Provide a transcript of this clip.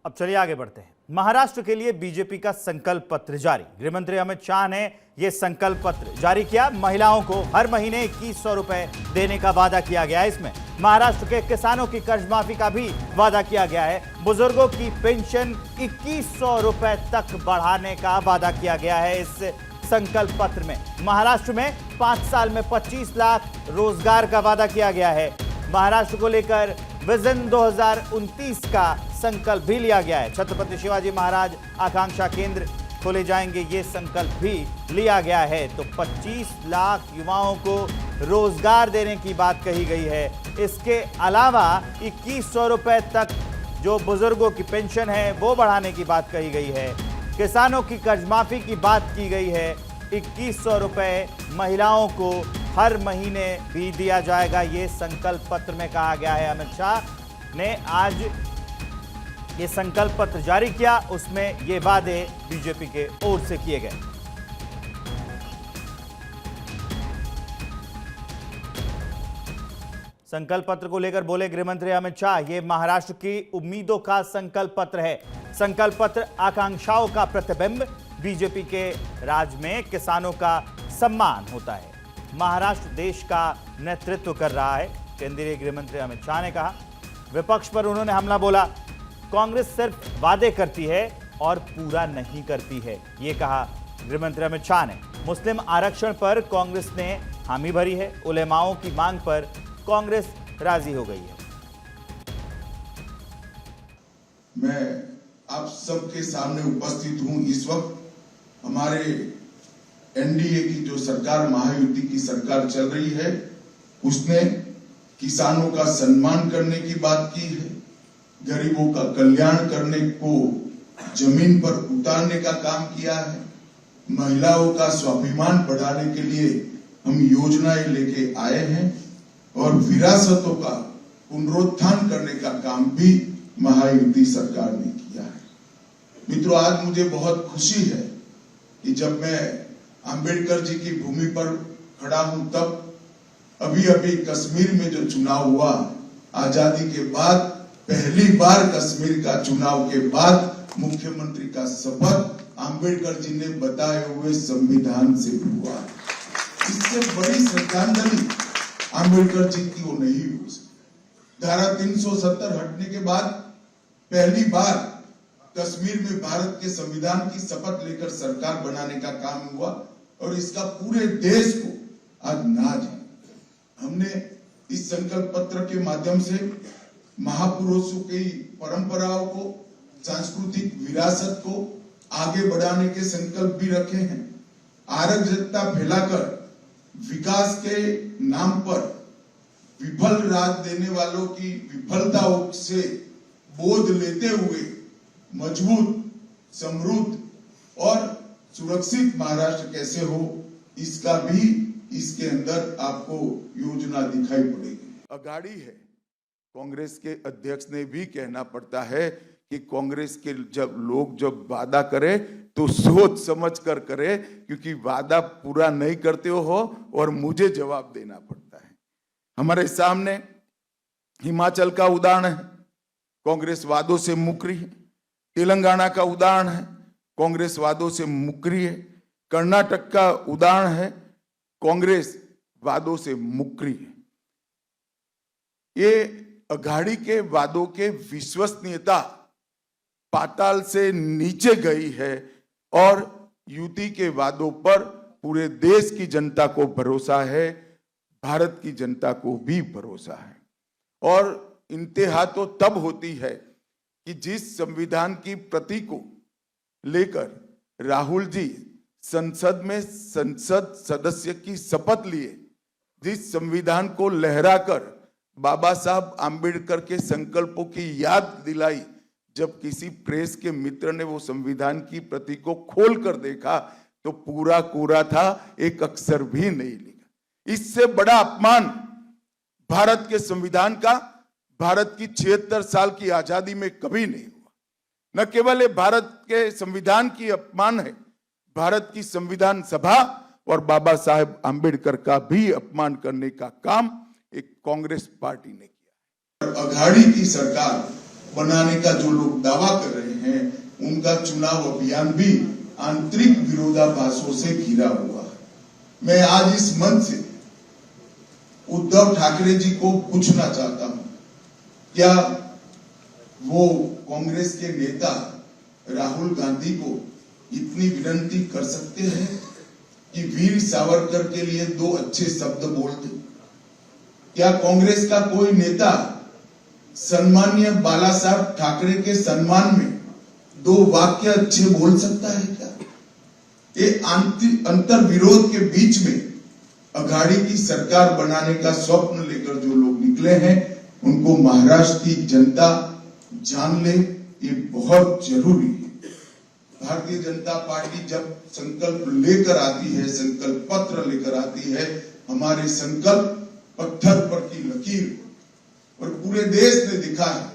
अब चलिए आगे बढ़ते हैं। महाराष्ट्र के लिए बीजेपी का संकल्प पत्र जारी। गृहमंत्री अमित शाह ने यह संकल्प पत्र जारी किया। महिलाओं को हर महीने 2100 रुपए देने का वादा किया गया है। इसमें महाराष्ट्र के किसानों की कर्ज माफी का भी वादा किया गया है। बुजुर्गों की पेंशन 2100 रुपए तक बढ़ाने का वादा किया गया है। इस संकल्प पत्र में महाराष्ट्र में 5 साल में 25 लाख रोजगार का वादा किया गया है। महाराष्ट्र को लेकर विजन 2029 का संकल्प भी लिया गया है। छत्रपति शिवाजी महाराज आकांक्षा केंद्र खोले जाएंगे, ये संकल्प भी लिया गया है। तो 25 लाख युवाओं को रोजगार देने की बात कही गई है। इसके अलावा 2100 रुपए तक जो बुजुर्गों की पेंशन है वो बढ़ाने की बात कही गई है। किसानों की कर्ज माफी की बात की गई है। 2100 रुपए महिलाओं को हर महीने भी दिया जाएगा, ये संकल्प पत्र में कहा गया है। अमित शाह ने आज ये संकल्प पत्र जारी किया, उसमें ये वादे बीजेपी के ओर से किए गए। संकल्प पत्र को लेकर बोले गृहमंत्री अमित शाह, ये महाराष्ट्र की उम्मीदों का संकल्प पत्र है। संकल्प पत्र आकांक्षाओं का प्रतिबिंब। बीजेपी के राज में किसानों का सम्मान होता है। महाराष्ट्र देश का नेतृत्व कर रहा है, केंद्रीय गृहमंत्री अमित शाह ने कहा। विपक्ष पर उन्होंने हमला बोला। कांग्रेस सिर्फ वादे करती है और पूरा नहीं करती है, ये कहा गृहमंत्री अमित शाह ने। मुस्लिम आरक्षण पर कांग्रेस ने हामी भरी है। उलेमाओं की मांग पर कांग्रेस राजी हो गई है। मैं आप सबके सामने उपस्थित हूं। इस वक्त हमारे एनडीए की जो सरकार, महायुति की सरकार चल रही है, उसने किसानों का सम्मान करने की बात की है। गरीबों का कल्याण करने को जमीन पर उतारने का काम किया है। महिलाओं का स्वाभिमान बढ़ाने के लिए हम योजनाएं लेके आए हैं और विरासतों का पुनरुत्थान करने का काम भी महायुति सरकार ने किया है। मित्रों, आज मुझे बहुत खुशी है कि जब मैं अंबेडकर जी की भूमि पर खड़ा हूं, तब अभी कश्मीर में जो चुनाव हुआ, आजादी के बाद पहली बार कश्मीर का चुनाव के बाद मुख्यमंत्री का शपथ अंबेडकर जी ने बताए हुए संविधान से हुआ। इससे बड़ी श्रद्धांजलि अंबेडकर जी की वो नहीं हो सकती। धारा 370 हटने के बाद पहली बार कश्मीर में भारत के संविधान की शपथ लेकर सरकार बनाने का काम हुआ और इसका पूरे देश को आज नाज है। हमने इस संकल्प पत्र के माध्यम से महापुरुषों की परंपराओं को, सांस्कृतिक विरासत को आगे बढ़ाने के संकल्प भी रखे हैं। अराजकता फैलाकर विकास के नाम पर विफल राज देने वालों की विफलताओं से बोध लेते हुए मजबूत, समृद्ध और सुरक्षित महाराष्ट्र कैसे हो, इसका भी इसके अंदर आपको योजना दिखाई पड़ेगी। अगाड़ी है। कांग्रेस के अध्यक्ष ने भी कहना पड़ता है कि कांग्रेस के जब वादा करे तो सोच समझ कर करे, क्योंकि वादा पूरा नहीं करते हो और मुझे जवाब देना पड़ता है। हमारे सामने हिमाचल का उदाहरण है, कांग्रेस वादों से मुकरी है। तेलंगाना का उदाहरण है, कांग्रेस वादों से मुकरी है। कर्नाटक का उदाहरण है, कांग्रेस वादों से मुकरी है। ये अघाड़ी के वादों के विश्वसनीयता पाताल से नीचे गई है और युति के वादों पर पूरे देश की जनता को भरोसा है, भारत की जनता को भी भरोसा है। और इंतहा तो तब होती है कि जिस संविधान की प्रति को लेकर राहुल जी संसद में संसद सदस्य की शपथ लिए, जिस संविधान को लहराकर बाबा साहब आम्बेडकर के संकल्पों की याद दिलाई, जब किसी प्रेस के मित्र ने वो संविधान की प्रति को खोल कर देखा तो पूरा कोरा था, एक अक्षर भी नहीं लिखा। इससे बड़ा अपमान भारत के संविधान का, भारत की 76 साल की आजादी में कभी नहीं हुआ। न केवल ये भारत के संविधान की अपमान है, भारत की संविधान सभा और बाबा साहेब आम्बेडकर का भी अपमान करने का काम एक कांग्रेस पार्टी ने किया। अघाड़ी की सरकार बनाने का जो लोग दावा कर रहे हैं, उनका चुनाव अभियान भी आंतरिक विरोधाभासों से घिरा हुआ है। मैं आज इस मंच से उद्धव ठाकरे जी को पूछना चाहता हूं, क्या वो कांग्रेस के नेता राहुल गांधी को इतनी विनती कर सकते हैं कि वीर सावरकर के लिए 2 अच्छे शब्द बोल दे? क्या कांग्रेस का कोई नेता सम्मानीय बाला साहब ठाकरे के सम्मान में 2 वाक्य अच्छे बोल सकता है क्या? ये अंतर विरोध के बीच में अघाड़ी की सरकार बनाने का स्वप्न लेकर जो लोग निकले हैं, उनको महाराष्ट्र की जनता जान ले, ये बहुत जरूरी है। भारतीय जनता पार्टी जब संकल्प लेकर आती है, संकल्प पत्र लेकर आती है, हमारे संकल्प पत्थर पर की लकीर और पूरे देश ने दिखा है